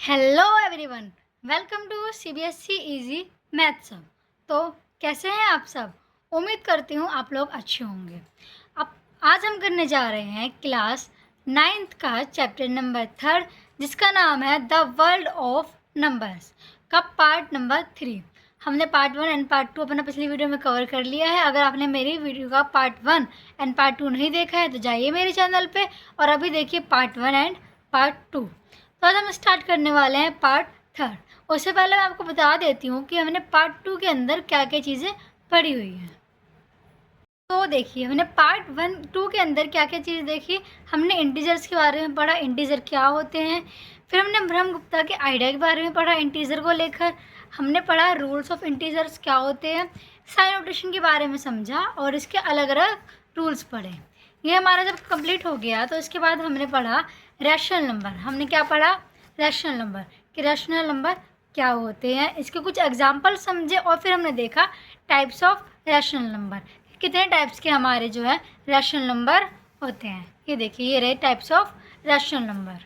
Hello everyone, welcome to CBSE easy maths. तो कैसे हैं आप सब? उम्मीद करती हूँ आप लोग अच्छे होंगे। अब आज हम करने जा रहे हैं क्लास 9th का चैप्टर नंबर 3 जिसका नाम है द वर्ल्ड ऑफ नंबर्स का पार्ट नंबर 3। हमने पार्ट 1 एंड पार्ट 2 अपना पिछली वीडियो में कवर कर लिया है। अगर आपने मेरी वीडियो का पार्ट 1 एंड पार्ट 2 नहीं देखा है तो जाइए मेरे चैनल पे और अभी देखिए पार्ट 1 एंड पार्ट 2। तो आज हम स्टार्ट करने वाले हैं पार्ट 3। उससे पहले मैं आपको बता देती हूँ कि हमने पार्ट 2 के अंदर क्या क्या चीज़ें पढ़ी हुई हैं। तो देखिए हमने पार्ट 1-2 के अंदर क्या क्या चीज़ देखी। हमने इंटीजर्स के बारे में पढ़ा, इंटीजर क्या होते हैं। फिर हमने ब्रह्मगुप्ता के आइडिया के बारे में पढ़ा इंटीजर को लेकर। हमने पढ़ा रूल्स ऑफ इंटीजर्स क्या होते हैं, साइन नोटेशन के बारे में समझा और इसके अलग अलग रूल्स पढ़े। ये हमारा जब कंप्लीट हो गया तो इसके बाद हमने पढ़ा रैशनल नंबर। हमने क्या पढ़ा? रैशनल नंबर कि रैशनल नंबर क्या होते हैं, इसके कुछ एग्जाम्पल समझे और फिर हमने देखा टाइप्स ऑफ रैशनल नंबर, कितने टाइप्स के हमारे जो है रैशनल नंबर होते हैं। ये देखिए ये रहे types of rational number.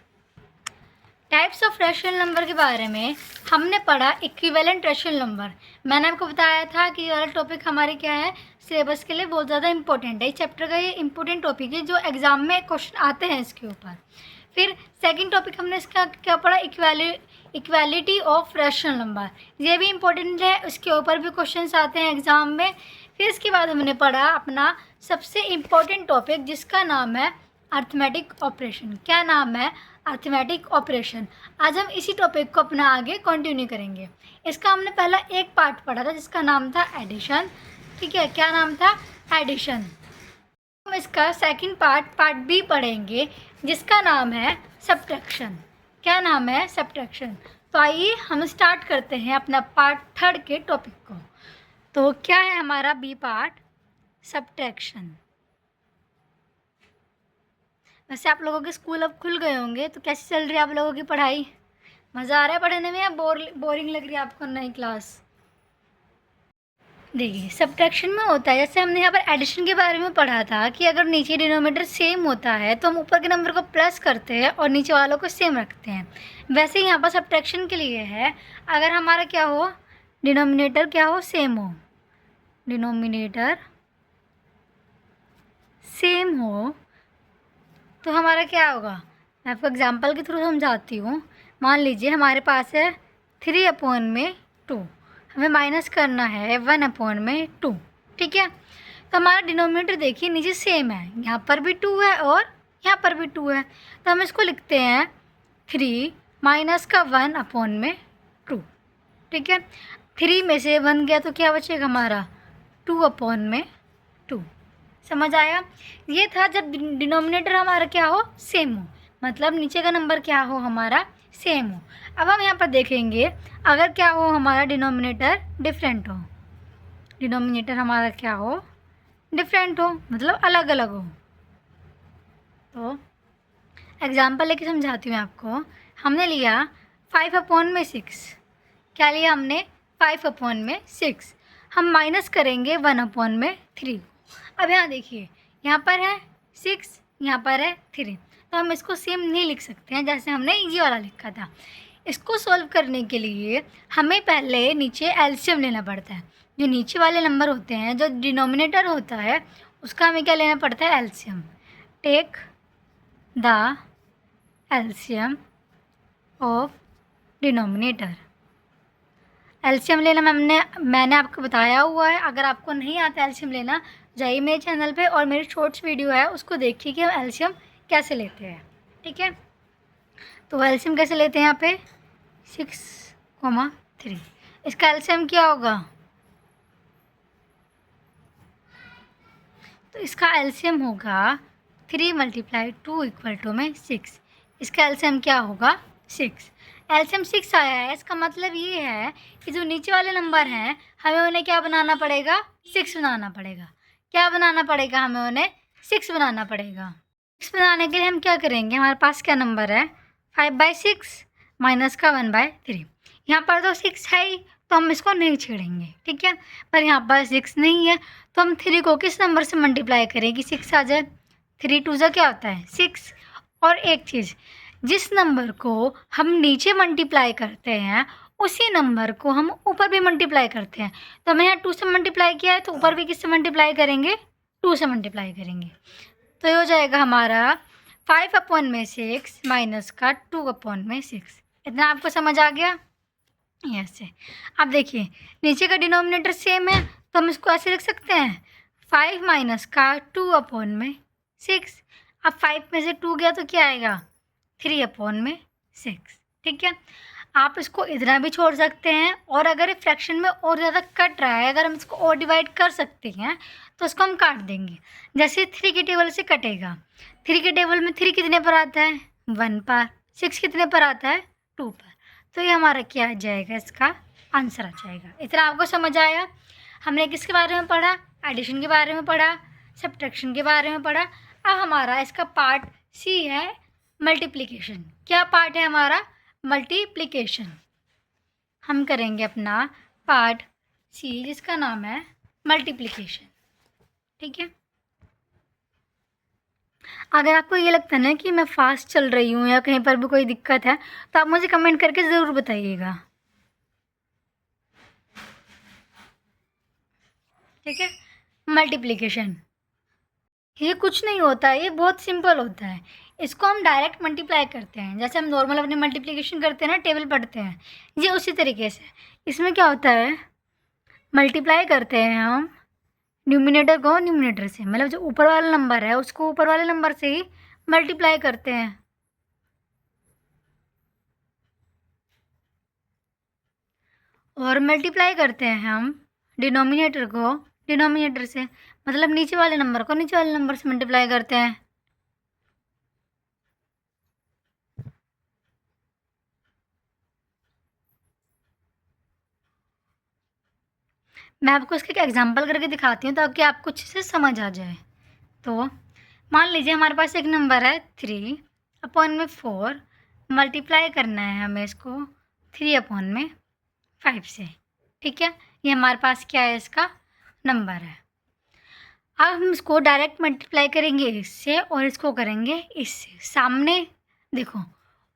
Types of rational number के बारे में हमने पढ़ा इक्विवेलेंट रैशनल नंबर। मैंने आपको बताया था कि ये वाला टॉपिक हमारे क्या है, सिलेबस के लिए बहुत ज़्यादा इंपॉर्टेंट है। इस चैप्टर का ये इंपॉर्टेंट टॉपिक है जो एग्जाम में क्वेश्चन आते हैं इसके ऊपर। फिर सेकंड टॉपिक हमने इसका क्या पढ़ा, इक्वालिटी ऑफ रैशनल नंबर। ये भी इंपॉर्टेंट है, उसके ऊपर भी क्वेश्चंस आते हैं एग्जाम में। फिर इसके बाद हमने पढ़ा अपना सबसे इम्पोर्टेंट टॉपिक जिसका नाम है अर्थमेटिक ऑपरेशन। क्या नाम है? Arithmetic operation. आज हम इसी टॉपिक को अपना आगे कंटिन्यू करेंगे। इसका हमने पहला एक पार्ट पढ़ा था जिसका नाम था एडिशन। ठीक है, क्या नाम था? एडिशन। हम इसका सेकंड पार्ट बी पढ़ेंगे जिसका नाम है सब्ट्रैक्शन। क्या नाम है? सब्ट्रैक्शन। तो आइए हम स्टार्ट करते हैं अपना पार्ट 3 के टॉपिक को। तो क्या है हमारा बी पार्ट? सब्ट्रैक्शन। वैसे आप लोगों के स्कूल अब खुल गए होंगे तो कैसी चल रही है आप लोगों की पढ़ाई? मज़ा आ रहा है पढ़ने में या बोरिंग लग रही है आपको नई क्लास? देखिए सब्ट्रैक्शन में होता है, जैसे हमने यहाँ पर एडिशन के बारे में पढ़ा था कि अगर नीचे डिनोमिनेटर सेम होता है तो हम ऊपर के नंबर को प्लस करते हैं और नीचे वालों को सेम रखते हैं। वैसे यहाँ पर सब्ट्रैक्शन के लिए है, अगर हमारा क्या हो, डिनोमिनेटर क्या हो, सेम हो, डिनोमिनेटर सेम हो तो हमारा क्या होगा। मैं आपको एग्जांपल के थ्रू समझाती हूँ। मान लीजिए हमारे पास है 3/2, हमें माइनस करना है 1/2। ठीक है, तो हमारा डिनोमिनेटर देखिए नीचे सेम है, यहाँ पर भी 2 है और यहाँ पर भी 2 है। तो हम इसको लिखते हैं 3 माइनस का 1/2। ठीक है, 3 में से 1 गया तो क्या बचेगा हमारा 2/2। समझ आया? ये था जब डिनोमिनेटर हमारा क्या हो, सेम हो, मतलब नीचे का नंबर क्या हो हमारा, सेम हो। अब हम यहाँ पर देखेंगे अगर क्या हो हमारा डिनोमिनेटर डिफरेंट हो, डिनोमिनेटर हमारा क्या हो, डिफरेंट हो, मतलब अलग अलग हो। तो एग्जाम्पल लेके समझाती हूँ आपको। हमने लिया 5/6। क्या लिया हमने? 5/6। हम माइनस करेंगे 1/3। अब यहाँ देखिए, यहाँ पर है 6, यहाँ पर है 3, तो हम इसको सेम नहीं लिख सकते हैं जैसे हमने ये वाला लिखा था। इसको सॉल्व करने के लिए हमें पहले नीचे एलसीएम लेना पड़ता है। जो नीचे वाले नंबर होते हैं, जो डिनोमिनेटर होता है, उसका हमें क्या लेना पड़ता है? LCM. Take the LCM of denominator. LCM लेना मैंने आपको बताया हुआ है। अगर आपको नहीं आता एलसीएम लेना, जाइए मेरे चैनल पे और मेरी शॉर्ट्स वीडियो है उसको देखिए कि हम एलसीएम कैसे लेते हैं। ठीक है, तो एलसीएम कैसे लेते हैं यहाँ पे 6,3। इसका एलसीएम क्या होगा? तो इसका एलसीएम होगा 3 × 2 = 6। इसका एलसीएम क्या होगा? 6। एलसीएम 6 आया है, इसका मतलब ये है कि जो नीचे वाले नंबर हैं हमें उन्हें क्या बनाना पड़ेगा? 6 बनाना पड़ेगा। क्या बनाना पड़ेगा? हमें उन्हें 6 बनाना पड़ेगा। 6 बनाने के लिए हम क्या करेंगे, हमारे पास क्या नंबर है 5/6 माइनस का 1/3। यहाँ पर तो 6 है ही तो हम इसको नहीं छेड़ेंगे। ठीक है, पर यहाँ पर 6 नहीं है तो हम 3 को किस नंबर से मल्टीप्लाई करें कि 6 आ जाए। 3 × 2 क्या होता है 6। और एक चीज़, जिस नंबर को हम नीचे मल्टीप्लाई करते हैं उसी नंबर को हम ऊपर भी मल्टीप्लाई करते हैं। तो हमने यहाँ 2 से मल्टीप्लाई किया है तो ऊपर भी किससे मल्टीप्लाई करेंगे? 2 से मल्टीप्लाई करेंगे। तो ये हो जाएगा हमारा 5/6 माइनस का 2/6। इतना आपको समझ आ गया? यस है। अब देखिए नीचे का डिनोमिनेटर सेम है तो हम इसको ऐसे लिख सकते हैं 5 माइनस का 2/6। अब 5 में से 2 गया तो क्या आएगा? 3/6। ठीक है, आप इसको इतना भी छोड़ सकते हैं और अगर फ्रैक्शन में और ज़्यादा कट रहा है, अगर हम इसको और डिवाइड कर सकते हैं तो इसको हम काट देंगे। जैसे 3 के टेबल से कटेगा, 3 के टेबल में 3 कितने पर आता है? 1 पर। 6 कितने पर आता है? 2 पर। तो ये हमारा क्या आ जाएगा? इसका आंसर आ जाएगा। इतना आपको समझ आया? हमने किसके बारे में पढ़ा? एडिशन के बारे में पढ़ा, सब्ट्रैक्शन के बारे में पढ़ा। अब हमारा इसका पार्ट सी है मल्टीप्लिकेशन। क्या पार्ट है हमारा? मल्टीप्लिकेशन। हम करेंगे अपना पार्ट सी जिसका नाम है मल्टीप्लिकेशन। ठीक है, अगर आपको ये लगता है ना कि मैं फास्ट चल रही हूँ या कहीं पर भी कोई दिक्कत है तो आप मुझे कमेंट करके ज़रूर बताइएगा। ठीक है, मल्टीप्लिकेशन ये कुछ नहीं होता है, ये बहुत सिंपल होता है। इसको हम डायरेक्ट मल्टीप्लाई करते हैं, जैसे हम नॉर्मल अपने मल्टीप्लिकेशन करते हैं ना, टेबल पढ़ते हैं, ये उसी तरीके से। इसमें क्या होता है? मल्टीप्लाई करते हैं हम न्यूमिनेटर को न्यूमिनेटर से, मतलब जो ऊपर वाला नंबर है उसको ऊपर वाले नंबर से ही मल्टीप्लाई करते हैं। और मल्टीप्लाई करते हैं हम डिनोमिनेटर को डिनोमिनेटर से, मतलब नीचे वाले नंबर को नीचे वाले नंबर से मल्टीप्लाई करते हैं। मैं आपको इसका एक एग्जांपल करके दिखाती हूँ ताकि आपको अच्छे से समझ आ जाए। तो मान लीजिए हमारे पास एक नंबर है 3/4, मल्टीप्लाई करना है हमें इसको 3/5 से। ठीक है, ये हमारे पास क्या है? इसका नंबर है। अब हम इसको डायरेक्ट मल्टीप्लाई करेंगे इससे और इसको करेंगे इससे। सामने देखो,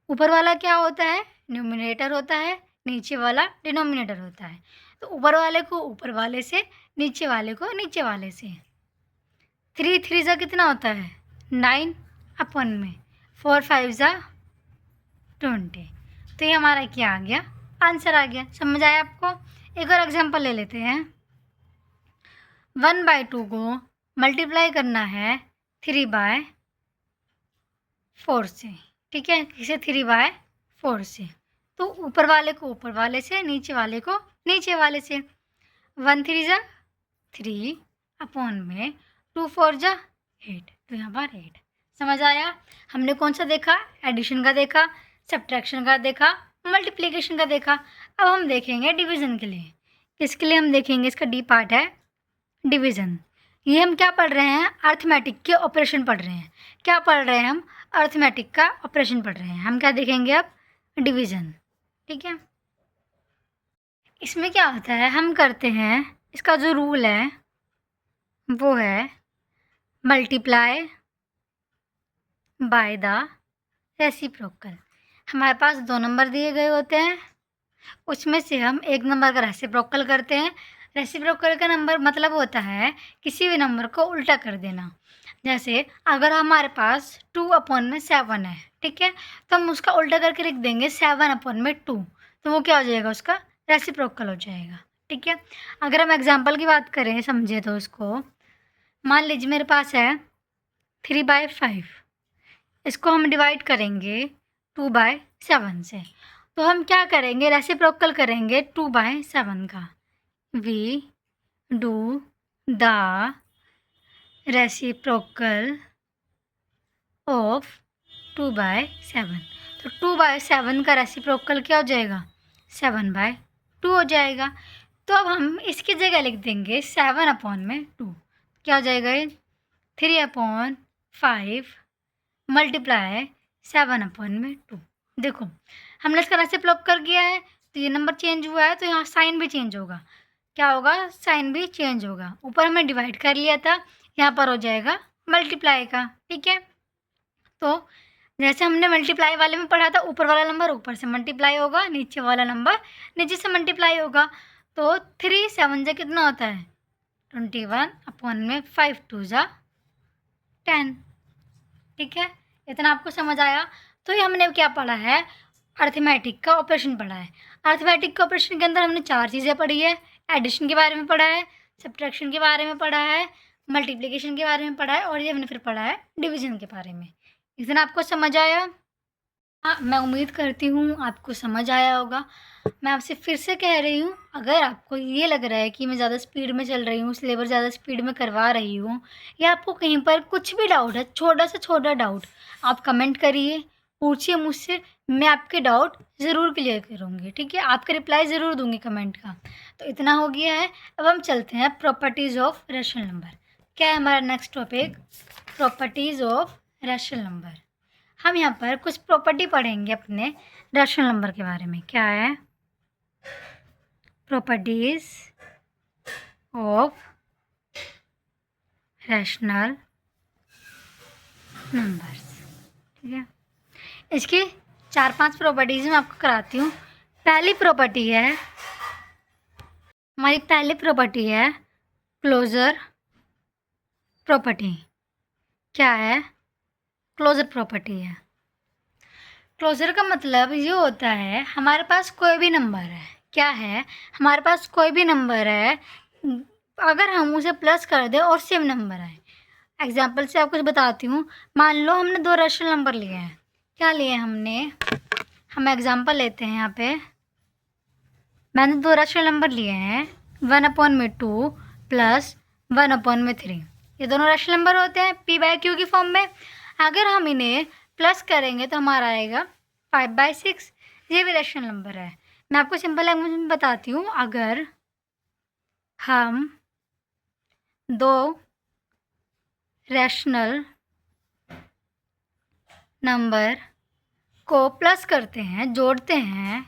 ऊपर वाला क्या होता है? न्यूमिनेटर होता है, नीचे वाला डिनोमिनेटर होता है। तो ऊपर वाले को ऊपर वाले से, नीचे वाले को नीचे वाले से। 3 3 ज़ा कितना होता है? 9/में। 4 5 ज़ा 20। तो ये हमारा क्या आ गया? आंसर आ गया। समझ आया आपको? एक और एग्जांपल ले लेते हैं। 1/2 को मल्टीप्लाई करना है 3/4 से। ठीक है, किसे? 3/4 से। तो ऊपर वाले को ऊपर वाले से, नीचे वाले को नीचे वाले से। 1 3 ज़ा 3/में 2 4 ज़ा 8। तो यहाँ पर 8। समझ आया? हमने कौन सा देखा? एडिशन का देखा, सब्ट्रैक्शन का देखा, मल्टीप्लिकेशन का देखा। अब हम देखेंगे डिवीज़न के लिए। किसके लिए हम देखेंगे? इसका डी पार्ट है डिवीज़न। ये हम क्या पढ़ रहे हैं? अर्थमेटिक के ऑपरेशन पढ़ रहे हैं। क्या पढ़ रहे हैं हम? अर्थमेटिक का ऑपरेशन पढ़ रहे हैं। हम क्या देखेंगे अब? डिवीज़न। ठीक है, इसमें क्या होता है? हम करते हैं, इसका जो रूल है वो है मल्टीप्लाई बाय द रेसिप्रोकल। हमारे पास 2 नंबर दिए गए होते हैं, उसमें से हम एक नंबर का रेसिप्रोकल करते हैं। रेसिप्रोकल का नंबर मतलब होता है किसी भी नंबर को उल्टा कर देना। जैसे अगर हमारे पास 2/7 है, ठीक है, तो हम उसका उल्टा करके लिख देंगे 7/2। तो वो क्या हो जाएगा? उसका रेसिप्रोकल हो जाएगा। ठीक है, अगर हम एग्जांपल की बात करें, समझे तो इसको, मान लीजिए मेरे पास है 3/5, इसको हम डिवाइड करेंगे 2/7 से। तो हम क्या करेंगे? रेसिप्रोकल करेंगे 2/7 का। We do the reciprocal of 2/7। तो 2/7 का रेसिप्रोकल क्या हो जाएगा? 7/2 हो जाएगा। तो अब हम इसकी जगह लिख देंगे 7/2। क्या हो जाएगा ये? 3/5 मल्टीप्लाई 7/2। देखो, हमने इसका रेसिप्रोकल किया है तो ये नंबर चेंज हुआ है, तो यहाँ साइन भी चेंज होगा। क्या होगा? साइन भी चेंज होगा। ऊपर हमने डिवाइड कर लिया था, यहाँ पर हो जाएगा मल्टीप्लाई का। ठीक है, तो जैसे हमने मल्टीप्लाई वाले में पढ़ा था, ऊपर वाला नंबर ऊपर से मल्टीप्लाई होगा, नीचे वाला नंबर नीचे से मल्टीप्लाई होगा। तो 3 7 जा कितना होता है 21 अपॉन में 5 2 जा 10। ठीक है, इतना आपको समझ आया। तो ये हमने क्या पढ़ा है, अर्थमेटिक का ऑपरेशन पढ़ा है। अर्थमेटिक के ऑपरेशन के अंदर हमने 4 चीज़ें पढ़ी है। एडिशन के बारे में पढ़ा है, सब्ट्रैक्शन के बारे में पढ़ा है, मल्टीप्लिकेशन के बारे में पढ़ा है, और ये हमने फिर पढ़ा है डिवीजन के बारे में। इतना आपको समझ आया? हाँ, मैं उम्मीद करती हूँ आपको समझ आया होगा। मैं आपसे फिर से कह रही हूँ, अगर आपको ये लग रहा है कि मैं ज़्यादा स्पीड में चल रही हूँ, सिलेबस ज़्यादा स्पीड में करवा रही हूँ, या आपको कहीं पर कुछ भी डाउट है, छोटा से छोटा डाउट, आप कमेंट करिए, पूछिए मुझसे, मैं आपके डाउट ज़रूर क्लियर करूँगी। ठीक है, आपका रिप्लाई ज़रूर दूँगी कमेंट का। तो इतना हो गया है, अब हम चलते हैं प्रॉपर्टीज़ ऑफ रैशनल नंबर। क्या है हमारा next topic? Properties of rational number. हम यहाँ पर कुछ प्रॉपर्टी पढ़ेंगे अपने रैशनल नंबर के बारे में। क्या है? Properties of rational numbers. ठीक है, इसकी 4-5 प्रॉपर्टीज मैं आपको कराती हूँ। पहली प्रॉपर्टी है हमारी, पहली प्रॉपर्टी है क्लोजर प्रॉपर्टी। क्या है? क्लोजर प्रॉपर्टी है। क्लोजर का मतलब ये होता है, हमारे पास कोई भी नंबर है। क्या है? हमारे पास कोई भी नंबर है, अगर हम उसे प्लस कर दें और सेम नंबर आए। एग्जाम्पल से आपको बताती हूँ। मान लो हमने 2 रैशनल नंबर लिए हैं। क्या लिए हमने? हम एग्जाम्पल लेते हैं। यहाँ पे मैंने 2 रैशनल नंबर लिए हैं, 1/2 प्लस 1/3। ये दोनों रैशनल नंबर होते हैं p/q की फॉर्म में। अगर हम इन्हें प्लस करेंगे तो हमारा आएगा 5/6। ये भी रैशनल नंबर है। मैं आपको सिंपल लैंग्वेज में बताती हूँ। अगर हम 2 रैशनल नंबर को प्लस करते हैं, जोड़ते हैं,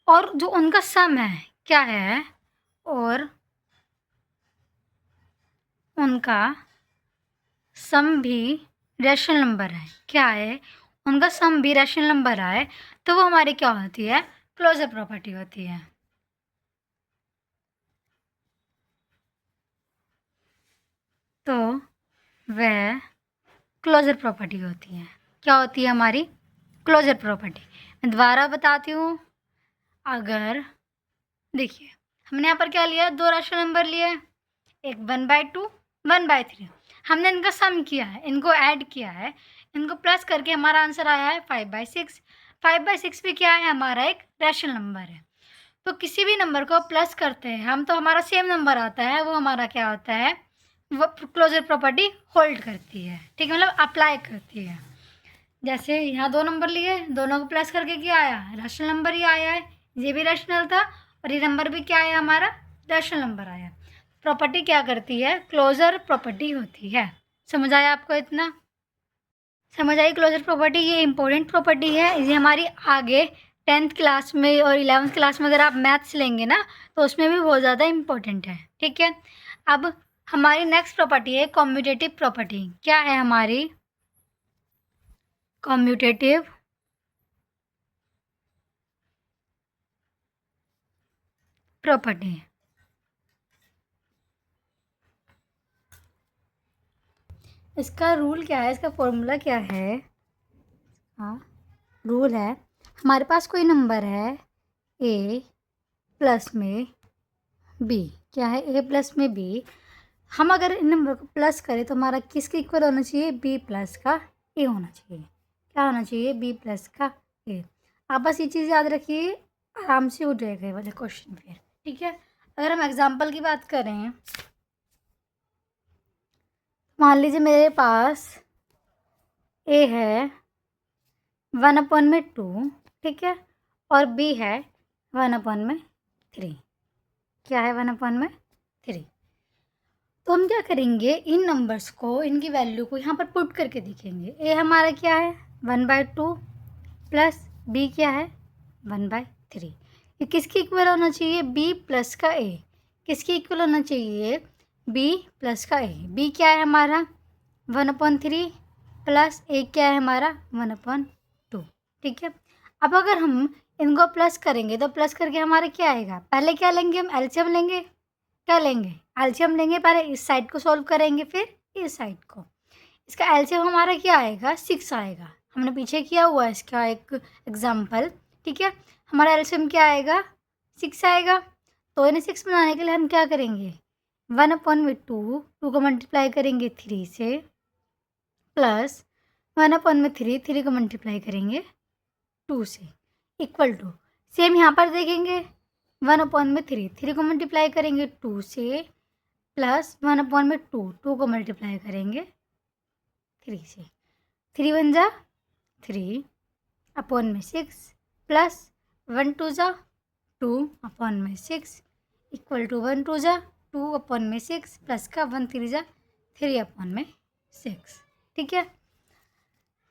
और जो उनका सम है, क्या है, और उनका सम भी रैशनल नंबर है। क्या है? उनका सम भी रैशनल नंबर आए तो वो हमारी क्या होती है? क्लोजर प्रॉपर्टी होती है। तो वह क्लोजर प्रॉपर्टी होती है। क्या होती है हमारी? Closure property. मैं दोबारा बताती हूँ। अगर देखिए, हमने यहाँ पर क्या लिया? 2 रैशनल नंबर लिए, एक 1/2, 1/3। हमने इनका सम किया है, इनको ऐड किया है, इनको प्लस करके हमारा आंसर आया है 5/6। 5/6 भी क्या है? हमारा एक रैशनल नंबर है। तो किसी भी नंबर को प्लस करते हैं हम, तो हमारा सेम नंबर आता है, वो हमारा क्या होता है? वो क्लोजर प्रॉपर्टी होल्ड करती है। ठीक है, मतलब अप्लाई करती है। जैसे यहाँ 2 नंबर लिए, दोनों को प्लस करके क्या आया? रैशनल नंबर ही आया है। ये भी रैशनल था और ये नंबर भी क्या आया? हमारा रैशनल नंबर आया। प्रॉपर्टी क्या करती है? क्लोजर प्रॉपर्टी होती है। समझ आया आपको? इतना समझ आई क्लोजर प्रॉपर्टी? ये इंपॉर्टेंट प्रॉपर्टी है। ये हमारी आगे 10th क्लास में और 11th क्लास में अगर आप मैथ्स लेंगे ना, तो उसमें भी बहुत ज़्यादा इम्पोर्टेंट है। ठीक है, अब हमारी नेक्स्ट प्रॉपर्टी है कॉम्यूटेटिव प्रॉपर्टी। क्या है हमारी? Commutative property. इसका रूल क्या है? इसका फॉर्मूला क्या है? हाँ, रूल है, हमारे पास कोई नंबर है a प्लस में b। क्या है? a प्लस में b। हम अगर इन नंबर को प्लस करें तो हमारा किसके इक्वल होना चाहिए? b प्लस का a होना चाहिए। क्या होना चाहिए? b प्लस का a। आप बस ये चीज़ याद रखिए, आराम से हो जाएगा ये वाला क्वेश्चन फिर। ठीक है, अगर हम एग्जाम्पल की बात करें, मान लीजिए मेरे पास a है 1/2, ठीक है, और b है 1/3। क्या है? 1/3। तो हम क्या करेंगे? इन नंबर्स को, इनकी वैल्यू को यहाँ पर पुट करके देखेंगे। a हमारा क्या है? 1/2 प्लस b क्या है? 1/3। ये किसकी इक्वल होना चाहिए? b प्लस का a। किसकी इक्वल होना चाहिए? b प्लस का a। b क्या है हमारा? 1/3 प्लस एक क्या है हमारा 1/2, ठीक है। अब अगर हम इनको प्लस करेंगे तो प्लस करके हमारा क्या आएगा, पहले क्या लेंगे हम एलसीएम लेंगे, क्या लेंगे एलसीएम लेंगे, पहले इस साइड को सॉल्व करेंगे फिर इस साइड को। इसका एलसीएम हमारा क्या आएगा 6 आएगा, हमने पीछे किया हुआ है इसका एक एग्जाम्पल, ठीक है। हमारा एलसीएम क्या आएगा 6 आएगा। तो इन्हें 6 बनाने के लिए हम क्या करेंगे 1/2, 2 को मल्टीप्लाई करेंगे 3 से, प्लस 1/3, 3 को मल्टीप्लाई करेंगे 2 से, इक्वल टू सेम यहाँ पर देखेंगे 1/3, 3 को मल्टीप्लाई करेंगे 2 से, प्लस 1/2, 2 को मल्टीप्लाई करेंगे 3 से, 3 1 जा 3/6 प्लस 1 2 जा 2/6 इक्वल टू 1 2 जा 2/6 प्लस का 1 3 जा 3/6, ठीक है।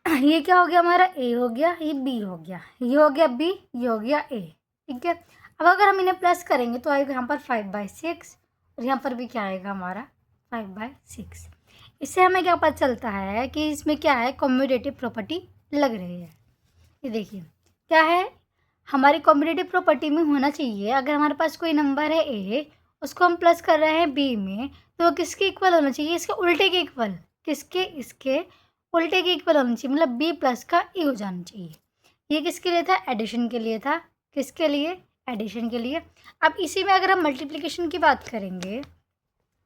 ये क्या हो गया हमारा ए हो गया, ये बी हो गया, ये हो गया बी, ये हो गया ए, ठीक है। अब अगर हम इन्हें प्लस करेंगे तो आएगा यहाँ पर 5/6 और यहाँ पर भी क्या आएगा हमारा 5/6। इससे हमें क्या पता चलता है कि इसमें क्या है कम्यूटेटिव प्रॉपर्टी लग रही है। ये देखिए क्या है हमारी कम्यूटेटिव प्रॉपर्टी में होना चाहिए, अगर हमारे पास कोई नंबर है ए, उसको हम प्लस कर रहे हैं बी में, तो किसके इक्वल होना चाहिए, इसके उल्टे के इक्वल, किसके, इसके उल्टे के इक्वल होना चाहिए, मतलब बी प्लस का ए हो जाना चाहिए। ये किसके लिए था एडिशन के लिए था, किसके लिए एडिशन के लिए। अब इसी में अगर हम मल्टीप्लिकेशन की बात करेंगे,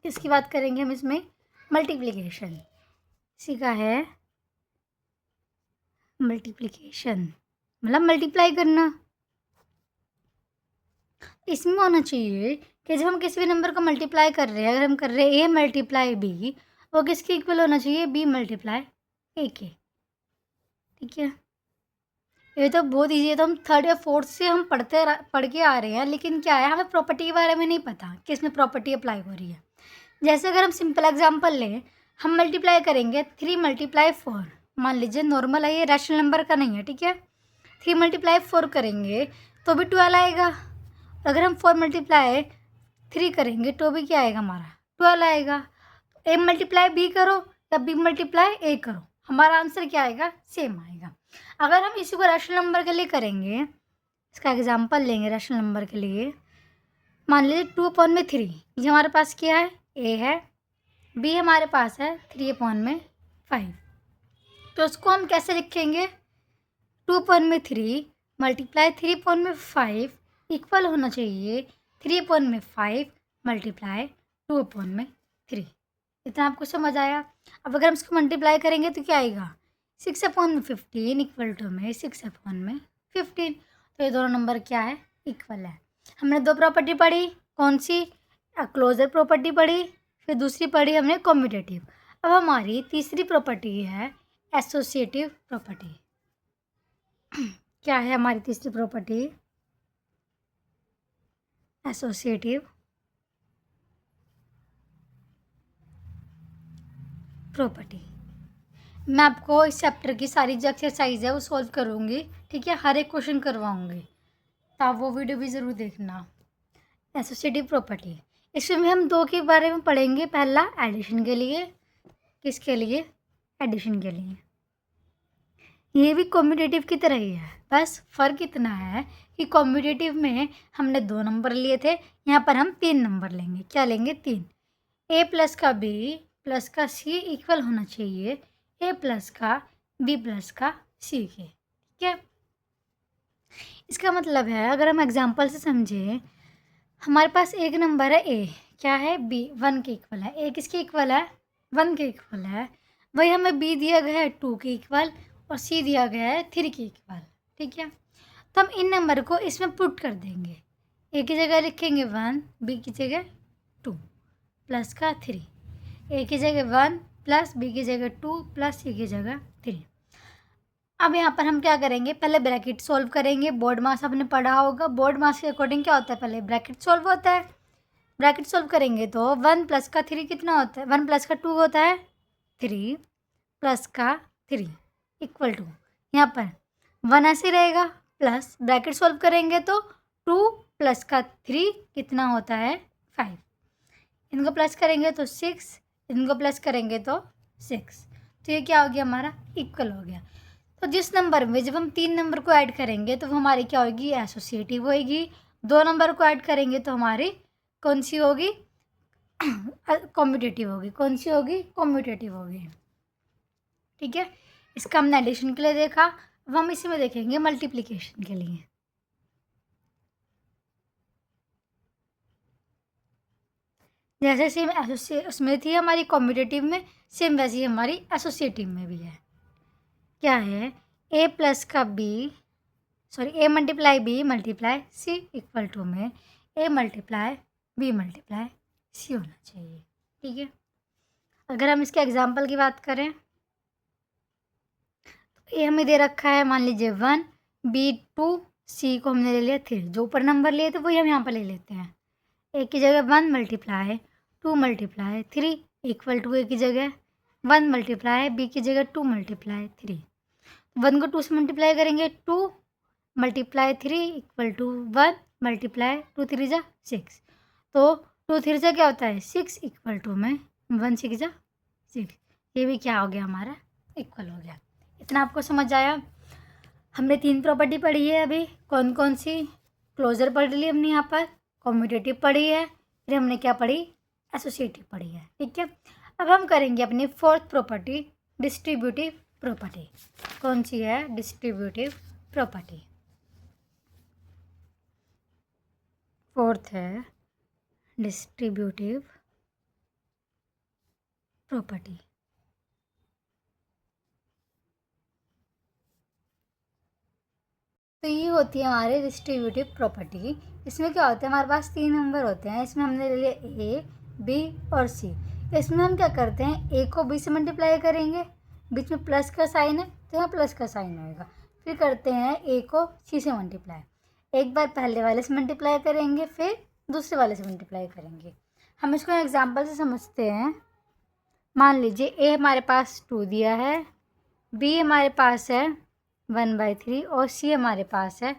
किसकी बात करेंगे हम इसमें मल्टीप्लिकेशन, इसी का है मल्टीप्लिकेशन, मतलब मल्टीप्लाई करना। इसमें होना चाहिए कि जब हम किसी भी नंबर को मल्टीप्लाई कर रहे हैं, अगर हम कर रहे हैं ए मल्टीप्लाई बी, वो किसके इक्वल होना चाहिए बी मल्टीप्लाई ए के, ठीक है। ये तो बहुत ईजी है, तो हम थर्ड या फोर्थ से हम पढ़ के आ रहे हैं, लेकिन क्या है हमें प्रॉपर्टी के बारे में नहीं पता कि इसमें प्रॉपर्टी अप्लाई हो रही है। जैसे अगर हम सिंपल एग्जांपल लें, हम मल्टीप्लाई करेंगे 3 × 4, मान लीजिए नॉर्मल है, ये रैशनल नंबर का नहीं है, ठीक है। 3 × 4 करेंगे तो भी 12 आएगा, अगर हम 4 × 3 करेंगे तो भी क्या आएगा हमारा 12 आएगा। ए मल्टीप्लाई बी करो या बी मल्टीप्लाई ए करो, हमारा आंसर क्या आएगा सेम आएगा। अगर हम इसी को रैशनल नंबर के लिए करेंगे, इसका एग्जांपल लेंगे रैशनल नंबर के लिए, मान लीजिए 2/3, ये हमारे पास क्या है ए है, बी हमारे पास है 3/5, तो उसको हम कैसे लिखेंगे 2/3 मल्टीप्लाई 3/5 इक्वल होना चाहिए 3/5 मल्टीप्लाई 2/3। इतना आपको समझ आया। अब अगर हम इसको मल्टीप्लाई करेंगे तो क्या आएगा 6/15 इक्वल टू में 6/15, तो ये दोनों नंबर क्या है इक्वल है। हमने दो प्रॉपर्टी पढ़ी, कौन सी क्लोजर प्रॉपर्टी पढ़ी, फिर दूसरी पढ़ी हमने कम्यूटेटिव। अब हमारी तीसरी प्रॉपर्टी है एसोसिएटिव प्रॉपर्टी। क्या है हमारी तीसरी प्रॉपर्टी एसोसिएटिव प्रॉपर्टी। मैं आपको इस चैप्टर की सारी जो एक्सरसाइज है वो सॉल्व करूँगी, ठीक है, हर एक क्वेश्चन करवाऊँगी, तो आप वो वीडियो भी ज़रूर देखना। एसोसिएटिव प्रॉपर्टी, इसमें हम दो के बारे में पढ़ेंगे, पहला एडिशन के लिए, किसके लिए एडिशन के लिए, ये भी कॉम्यूटेटिव की तरह ही है, बस फ़र्क इतना है कि कॉम्यूटेटिव में हमने 2 नंबर लिए थे, यहाँ पर हम 3 नंबर लेंगे। क्या लेंगे 3, ए प्लस का बी प्लस का सी इक्वल होना चाहिए ए प्लस का बी प्लस का सी के, ठीक है। इसका मतलब है अगर हम एग्जांपल से समझें, हमारे पास एक नंबर है ए, क्या है बी 1 के इक्वल है, ए किसके इक्वल है 1 के इक्वल है, वही हमें बी दिया गया है 2 के इक्वल और सी दिया गया है 3 के इक्वल, ठीक है। तो हम इन नंबर को इसमें पुट कर देंगे, ए की जगह लिखेंगे 1, बी की जगह 2 प्लस का 3, ए की जगह 1 प्लस बी की जगह 2 प्लस सी की जगह 3। अब यहाँ पर हम क्या करेंगे, पहले ब्रैकेट सॉल्व करेंगे। बोर्ड मास आपने पढ़ा होगा, बोर्ड मास के अकॉर्डिंग क्या होता है, पहले ब्रैकेट सॉल्व होता है। ब्रैकेट सॉल्व करेंगे तो 1 प्लस का 3 कितना होता है, 1 प्लस का 2 होता है 3 प्लस का 3 इक्वल टू, यहाँ पर 1 ऐसे रहेगा, प्लस ब्रैकेट सॉल्व करेंगे तो 2 प्लस का 3 कितना होता है 5, इनको प्लस करेंगे तो 6, इनको प्लस करेंगे तो 6। तो ये क्या हो गया हमारा इक्वल हो गया। तो जिस नंबर में जब हम 3 नंबर को ऐड करेंगे तो वो हमारी क्या होगी एसोसिएटिव होएगी, 2 नंबर को ऐड करेंगे तो हमारी कौन सी होगी कॉम्यूटेटिव होगी। कौन सी होगी कॉम्यूटेटिव होगी। ठीक है, इसका हमने एडिशन के लिए देखा, अब हम इसी में देखेंगे मल्टीप्लिकेशन के लिए। जैसे सेम उसमें थी हमारी कॉम्यूटेटिव में, सेम वैसे ही हमारी एसोसिएटिव में भी है। क्या है ए प्लस का B sorry A multiply B multiply C equal to में A multiply B multiply C होना चाहिए। ठीक है, अगर हम इसके एग्जाम्पल की बात करें तो ए हमें दे रखा है मान लीजिए 1, बी 2, सी को हमने ले लिया 3। जो ऊपर नंबर लिए थे वही हम यहाँ पर ले लेते हैं। ए की जगह 1 मल्टीप्लाई 2 मल्टीप्लाई 3 इक्वल टू ए की जगह 1 मल्टीप्लाई बी की जगह 2 मल्टीप्लाई 3। 1 को 2 से मल्टीप्लाई करेंगे 2 मल्टीप्लाई 3 इक्वल टू 1 मल्टीप्लाई 2 3 जा 6। तो 2 3 जा क्या होता है 6 इक्वल टू में 1 6 जा 6। ये भी क्या हो गया हमारा इक्वल हो गया। इतना आपको समझ आया। हमने 3 प्रॉपर्टी पढ़ी है अभी। कौन कौन सी? क्लोजर पढ़ ली हमने यहाँ पर, कॉम्यूटेटिव पढ़ी है, फिर हमने क्या पढ़ी एसोसिएटिव पढ़ी है। ठीक है, अब हम करेंगे अपनी 4th प्रॉपर्टी डिस्ट्रीब्यूटिव प्रॉपर्टी। कौन सी है डिस्ट्रीब्यूटिव प्रॉपर्टी? 4th है डिस्ट्रीब्यूटिव प्रॉपर्टी। तो ये होती है हमारे डिस्ट्रीब्यूटिव प्रॉपर्टी। इसमें क्या होता है हमारे पास 3 नंबर होते हैं। इसमें हमने ले लिया ए बी और सी। इसमें हम क्या करते हैं ए को बी से मल्टीप्लाई करेंगे, बीच में प्लस का साइन है तो यहाँ प्लस का साइन होएगा। फिर करते हैं ए को सी से मल्टीप्लाई, एक बार पहले वाले से मल्टीप्लाई करेंगे फिर दूसरे वाले से मल्टीप्लाई करेंगे। हम इसको एग्जाम्पल से समझते हैं। मान लीजिए ए हमारे पास 2 दिया है, बी हमारे पास है 1/3 और सी हमारे पास है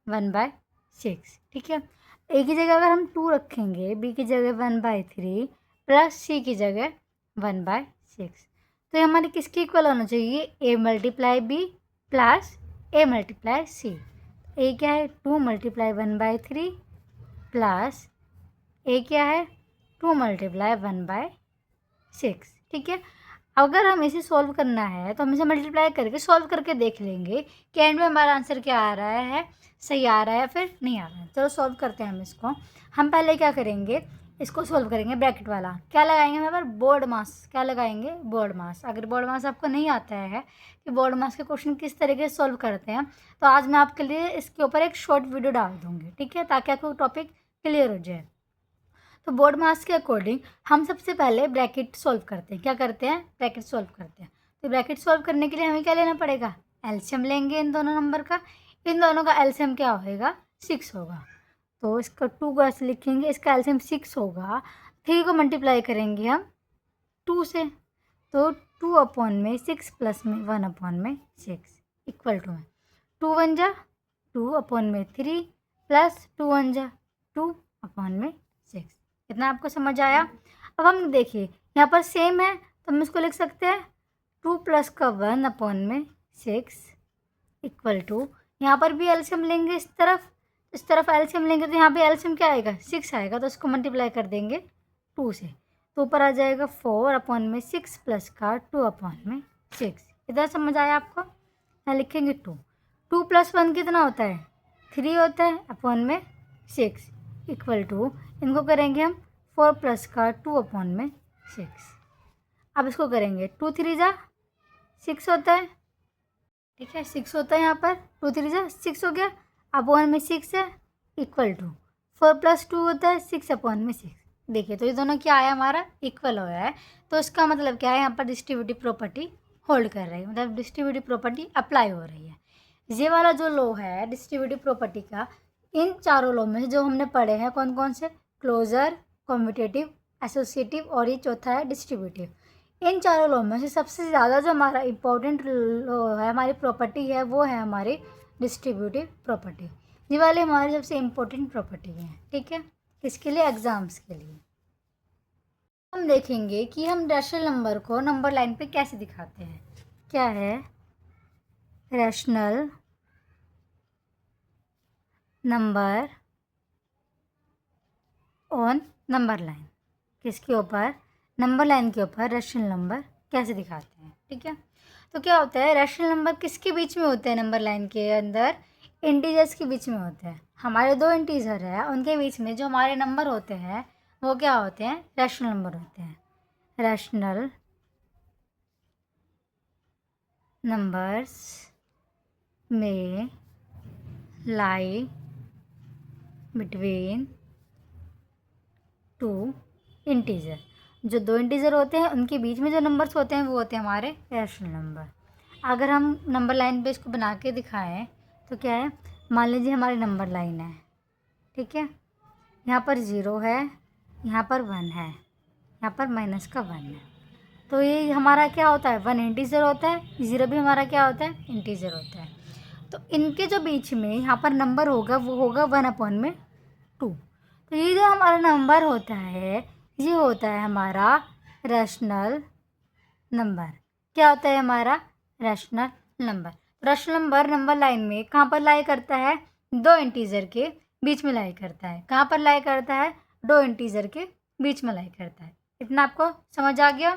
1/6। ठीक है, ए की जगह अगर हम 2 रखेंगे, बी की जगह 1/3 प्लस सी की जगह 1/6, तो ये हमारे किसकी इक्वल होना चाहिए ए multiply B plus A multiply C. ए क्या है 2 मल्टीप्लाई 1/3 प्लस ए क्या है 2 मल्टीप्लाई 1/6। ठीक है, अगर हम इसे सॉल्व करना है तो हम इसे मल्टीप्लाई करके सॉल्व करके देख लेंगे कि एंड में हमारा आंसर क्या आ रहा है, सही आ रहा है फिर नहीं आ रहा है। चलो सॉल्व करते हैं हम इसको। हम पहले क्या करेंगे इसको सॉल्व करेंगे ब्रैकेट वाला। क्या लगाएंगे हम यहाँ पर बोर्ड मास। क्या लगाएंगे बोर्ड मास। अगर बोर्ड मास आपको नहीं आता है कि बोर्ड मास के क्वेश्चन किस तरीके से सॉल्व करते हैं तो आज मैं आपके लिए इसके ऊपर एक शॉर्ट वीडियो डाल दूँगी। ठीक है, ताकि आपको टॉपिक क्लियर हो जाए। तो बोर्ड मास के अकॉर्डिंग हम सबसे पहले ब्रैकेट सॉल्व करते हैं। क्या करते हैं ब्रैकेट सॉल्व करते हैं। तो ब्रैकेट सॉल्व करने के लिए हमें क्या लेना पड़ेगा एलसीएम लेंगे इन दोनों नंबर का। इन दोनों का एलसीएम क्या होएगा 6 होगा। तो इसका 2 को ऐसे लिखेंगे, इसका एलसीएम 6 होगा। 3 को मल्टीप्लाई करेंगे हम 2 से, तो 2/6 प्लस में 1/6 इक्वल टू में 2 1 जा 2/3 प्लस 2 1 जा 2/6। इतना आपको समझ आया। अब हम देखिए यहाँ पर सेम है तो हम इसको लिख सकते हैं 2 प्लस का 1/6 इक्वल टू, यहाँ पर भी एलसीएम लेंगे इस तरफ एलसीएम लेंगे तो यहाँ पे एलसीएम क्या आएगा 6 आएगा। तो इसको मल्टीप्लाई कर देंगे 2 से, तो ऊपर आ जाएगा 4/6 प्लस का 2/6। इतना समझ आया आपको। यहाँ लिखेंगे 2 + 1 कितना होता है 3 होता है /6 इक्वल टू, इनको करेंगे हम 4 प्लस का 2/6। अब इसको करेंगे 2 3 जा 6 होता है। ठीक है 6 होता है यहाँ पर 2 3 जा 6 हो गया। /6 है इक्वल टू 4 + 2 होता है 6/6। देखिए तो ये दोनों क्या आया हमारा इक्वल हो रहा है। तो इसका मतलब क्या है यहाँ पर डिस्ट्रीब्यूटिव प्रॉपर्टी होल्ड कर रही है, मतलब डिस्ट्रीब्यूटिव प्रॉपर्टी अप्लाई हो रही है। ये वाला जो लॉ है डिस्ट्रीब्यूटिव प्रॉपर्टी का, इन चारों लॉ में से जो हमने पढ़े हैं कौन कौन से क्लोजर, कॉम्यूटेटिव, एसोसिएटिव और ये चौथा है डिस्ट्रीब्यूटिव। इन चारों लॉ में से सबसे ज़्यादा जो हमारा इम्पोर्टेंट लॉ है हमारी प्रॉपर्टी है वो है हमारी डिस्ट्रीब्यूटिव प्रॉपर्टी। ये वाली हमारी सबसे इम्पोर्टेंट प्रॉपर्टी है। ठीक है, किसके लिए एग्ज़ाम्स के लिए। हम देखेंगे कि हम रैशनल नंबर को नंबर लाइन पे कैसे दिखाते हैं। क्या है rational number on number line, किसके ऊपर, नंबर लाइन के ऊपर रैशनल नंबर कैसे दिखाते हैं। ठीक है, तो क्या होता है, रैशनल नंबर किसके बीच में होते हैं नंबर लाइन के अंदर, इंटीजर्स के बीच में होते हैं। हमारे दो इंटीजर है, उनके बीच में जो हमारे नंबर होते हैं वो क्या होते हैं, रैशनल नंबर होते हैं। रैशनल नंबर्स में लाई बिटवीन टू इंटीजर, जो दो इंटीजर होते हैं उनके बीच में जो नंबर्स होते हैं वो होते हैं हमारे रैशनल नंबर। अगर हम नंबर लाइन पे इसको बना के दिखाएं तो क्या है, मान लीजिए हमारी नंबर लाइन है, ठीक है, यहाँ पर 0 है, यहाँ पर 1 है, यहाँ पर -1 है, तो ये हमारा क्या होता है, 1 इंटीजर होता है, 0 भी हमारा क्या होता है, इंटीजर होता है। तो इनके जो बीच में यहाँ पर नंबर होगा वो होगा 1/2। तो ये जो हमारा नंबर होता है ये होता है हमारा रैशनल नंबर। क्या होता है हमारा rational number. Rational number number line में कहाँ पर लाई करता है, दो इंटीजर के बीच में लाई करता है। कहाँ पर लाई करता है, दो इंटीजर के बीच में लाई करता है। इतना आपको समझ आ गया।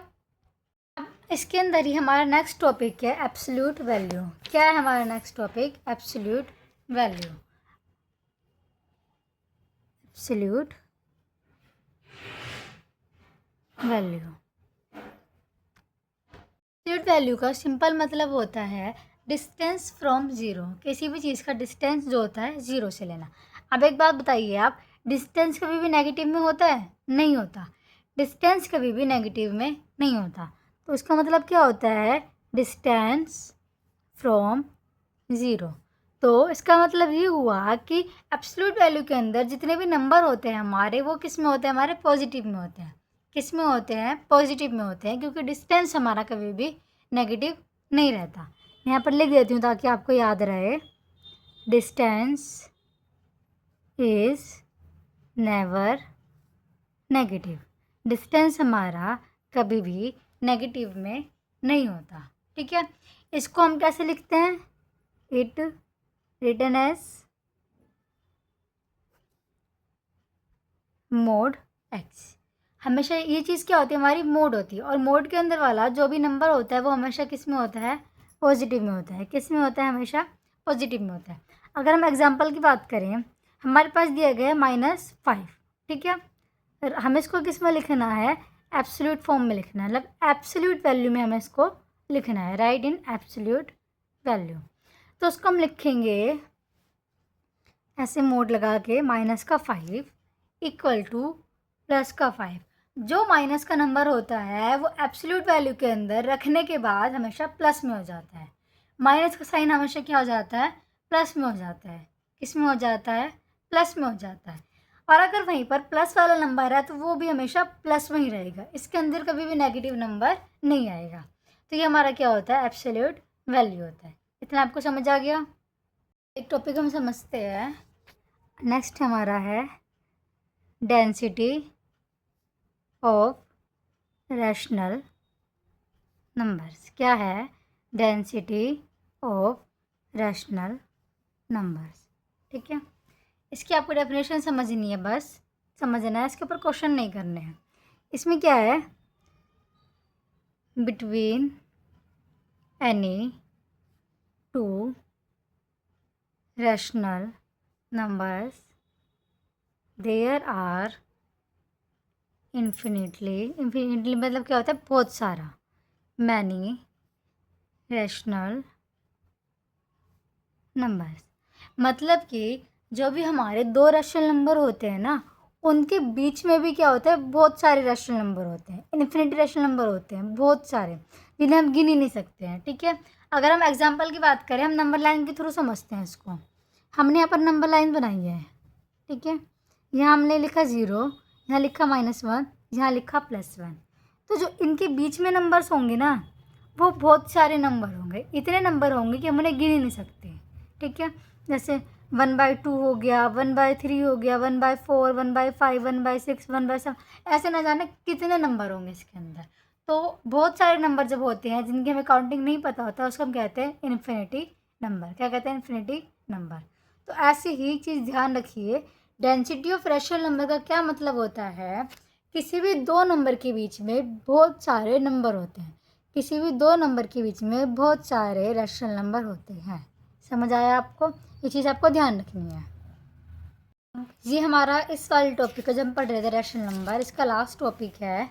अब इसके अंदर ही हमारा नेक्स्ट टॉपिक है एब्सोल्यूट वैल्यू। क्या है हमारा next topic, absolute value. Absolute value, absolute value का सिंपल मतलब होता है डिस्टेंस फ्रॉम ज़ीरो। किसी भी चीज़ का डिस्टेंस जो होता है ज़ीरो से लेना। अब एक बात बताइए आप, डिस्टेंस कभी भी नेगेटिव में होता है, नहीं होता। डिस्टेंस कभी भी नेगेटिव में नहीं होता। तो इसका मतलब क्या होता है, डिस्टेंस फ्रॉम ज़ीरो। तो इसका मतलब ये हुआ कि एब्सोल्यूट वैल्यू के अंदर जितने भी नंबर होते हैं हमारे, वो किस में होते हैं, हमारे पॉजिटिव में होते हैं। किस में होते हैं, पॉजिटिव में होते हैं, क्योंकि डिस्टेंस हमारा कभी भी नेगेटिव नहीं रहता। यहाँ पर लिख देती हूँ ताकि आपको याद रहे, distance is never negative. Distance हमारा कभी भी नेगेटिव में नहीं होता। ठीक है, इसको हम कैसे लिखते हैं, it written as mod x. हमेशा ये चीज़ क्या होती है, हमारी मोड होती है, और मोड के अंदर वाला जो भी नंबर होता है वो हमेशा किस में होता है, पॉजिटिव में होता है। किस में होता है, हमेशा पॉजिटिव में होता है। अगर हम एग्जांपल की बात करें, हमारे पास दिया गया है -5, ठीक है, हमें इसको किस में लिखना है, एब्सोल्यूट फॉर्म में लिखना है, मतलब एब्सोल्यूट वैल्यू में हमें इसको लिखना है, राइट इन एब्सोल्यूट वैल्यू। तो उसको हम लिखेंगे ऐसे मोड लगा के, -5 इक्वल टू +5। जो माइनस का नंबर होता है वो एब्सोल्यूट वैल्यू के अंदर रखने के बाद हमेशा प्लस में हो जाता है। माइनस का साइन हमेशा क्या हो जाता है, प्लस में हो जाता है। किस में हो जाता है, प्लस में हो जाता है। और अगर वहीं पर प्लस वाला नंबर है तो वो भी हमेशा प्लस में ही रहेगा, इसके अंदर कभी भी नेगेटिव नंबर नहीं आएगा। तो ये हमारा क्या होता है, एब्सोल्यूट वैल्यू होता है। इतना आपको समझ आ गया। एक टॉपिक हम समझते हैं, नेक्स्ट हमारा है डेंसिटी ऑफ रैशनल नंबर्स। क्या है, डेंसिटी ऑफ रैशनल नंबर्स। ठीक है, इसकी आपको डेफिनेशन समझनी है, बस समझना है, इसके ऊपर क्वेश्चन नहीं करने हैं। इसमें क्या है, between any two rational numbers there are infinitely मतलब क्या होता है, बहुत सारा, मैनी रैशनल नंबर्स। मतलब कि जो भी हमारे दो रैशनल नंबर होते हैं ना, उनके बीच में भी क्या होता है, बहुत सारे रैशनल नंबर होते हैं, इन्फिनिटी रैशनल नंबर होते हैं, बहुत सारे, जिन्हें हम गिन ही नहीं सकते हैं। ठीक है, अगर हम एग्जांपल की बात करें, हम नंबर लाइन के थ्रू समझते हैं इसको। हमने यहाँ पर नंबर लाइन बनाई है, ठीक है, यहाँ हमने लिखा 0, यहाँ लिखा -1, यहाँ लिखा +1। तो जो इनके बीच में नंबर्स होंगे ना, वो बहुत सारे नंबर होंगे, इतने नंबर होंगे कि हम उन्हें गिन ही नहीं सकते। ठीक है। जैसे 1/2 हो गया, 1/3 हो गया, 1/4, 1/5, 1/6, 1/7, ऐसे ना जाने कितने नंबर होंगे इसके अंदर। तो बहुत सारे नंबर जब होते हैं जिनकी हमें काउंटिंग नहीं पता होता, उसको हम कहते हैं इन्फिनिटी नंबर। क्या कहते हैं? Infinity number. तो ऐसी ही चीज़ ध्यान रखिए, डेंसिटी ऑफ रैशनल नंबर का क्या मतलब होता है? किसी भी दो नंबर के बीच में बहुत सारे नंबर होते हैं। किसी भी दो नंबर के बीच में बहुत सारे रैशनल नंबर होते हैं। समझ आया आपको? ये चीज़ आपको ध्यान रखनी है। ये हमारा इस वाले टॉपिक का जब हम पढ़ रहे थे रैशनल नंबर, इसका लास्ट टॉपिक है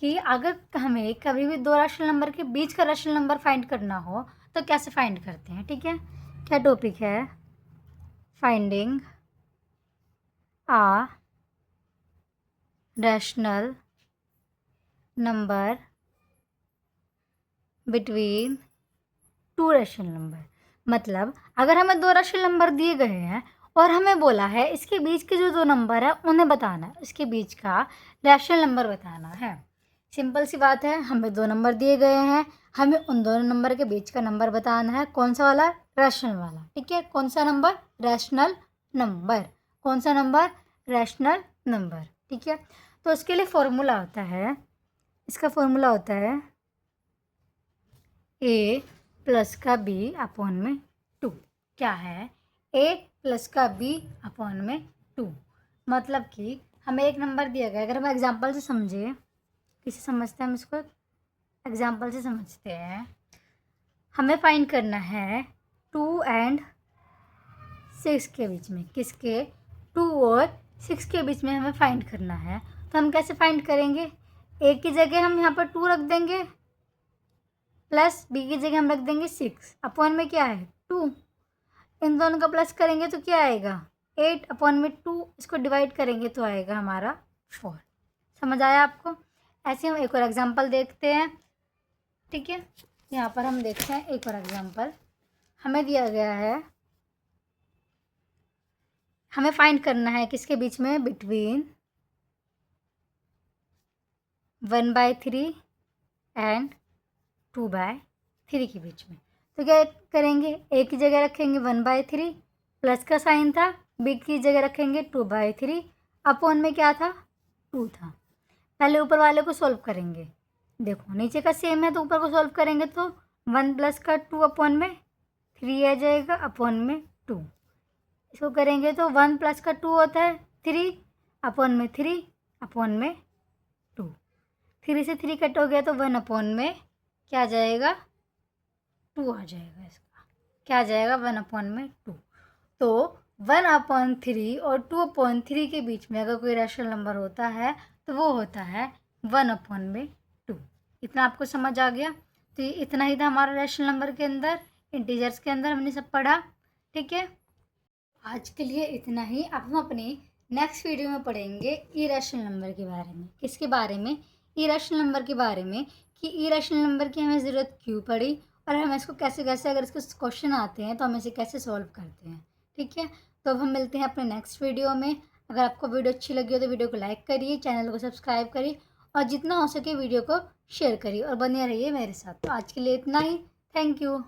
कि अगर हमें कभी भी दो रैशनल नंबर के बीच का रैशनल नंबर फाइंड करना हो तो कैसे फाइंड करते हैं। ठीक है, क्या टॉपिक है? Finding a rational number between two rational number. मतलब अगर हमें दो रैशनल नंबर दिए गए हैं और हमें बोला है इसके बीच के जो दो नंबर है उन्हें बताना है, इसके बीच का रैशनल नंबर बताना है। सिंपल सी बात है, हमें दो नंबर दिए गए हैं, हमें उन दोनों नंबर के बीच का नंबर बताना है। कौन सा वाला? रैशनल वाला। ठीक है, कौन सा नंबर? Rational number. कौन सा नंबर? Rational number. ठीक है, तो इसके लिए फॉर्मूला होता है, इसका फॉर्मूला होता है ए प्लस का बी अपॉन में 2। क्या है? ए प्लस का बी अपॉन में 2। मतलब कि हमें एक नंबर दिया गया, अगर हम एग्जाम्पल से समझे, किसे समझते हैं हम इसको? एग्जाम्पल से समझते हैं। हमें फाइंड करना है 2 और 6 के बीच में। किसके? 2 और 6 के बीच में हमें फाइंड करना है। तो हम कैसे फाइंड करेंगे? ए की जगह हम यहाँ पर 2 रख देंगे, प्लस बी की जगह हम रख देंगे 6, अपॉन में क्या है? 2। इन दोनों का प्लस करेंगे तो क्या आएगा? 8 अपॉन में 2। इसको डिवाइड करेंगे तो आएगा हमारा 4। समझ आया आपको? ऐसे हम एक और एग्जांपल देखते हैं। ठीक है, यहाँ पर हम देखते हैं एक और एग्जांपल। हमें दिया गया है, हमें फाइंड करना है किसके बीच में? बिटवीन 1/3 एंड 2/3 के बीच में। तो क्या करेंगे? ए की जगह रखेंगे 1/3, प्लस का साइन था, बी की जगह रखेंगे 2/3, अपॉन में क्या था? 2 था। पहले ऊपर वाले को सॉल्व करेंगे। देखो नीचे का सेम है तो ऊपर को सॉल्व करेंगे तो 1 प्लस का 2 अपॉन में 3 आ जाएगा, अपॉन में 2। इसको करेंगे तो 1 प्लस का 2 होता है 3, अपॉन में 3, अपॉन में 2। 3 से 3 कट हो गया तो 1 अपॉन में क्या आ जाएगा? 2 आ जाएगा। इसका क्या आ जाएगा? 1 अपॉन में 2। तो 1/3 और 2/3 के बीच में अगर कोई रैशनल नंबर होता है तो वो होता है 1/2। इतना आपको समझ आ गया? तो ये इतना ही था हमारा रैशनल नंबर के अंदर, इंटीजर्स के अंदर हमने सब पढ़ा। ठीक है, आज के लिए इतना ही। अब हम अपने नेक्स्ट वीडियो में पढ़ेंगे इरेशनल नंबर के बारे में। किसके बारे में? इरेशनल नंबर के बारे में, कि इरेशनल नंबर की हमें ज़रूरत क्यों पड़ी और हम इसको कैसे कैसे, अगर इसके क्वेश्चन आते हैं तो हम इसे कैसे सॉल्व करते हैं। ठीक है, तो अब हम मिलते हैं अपने नेक्स्ट वीडियो में। अगर आपको वीडियो अच्छी लगी हो तो वीडियो को लाइक करिए, चैनल को सब्सक्राइब करिए और जितना हो सके वीडियो को शेयर करिए और बने रहिए मेरे साथ। तो आज के लिए इतना ही। Thank you.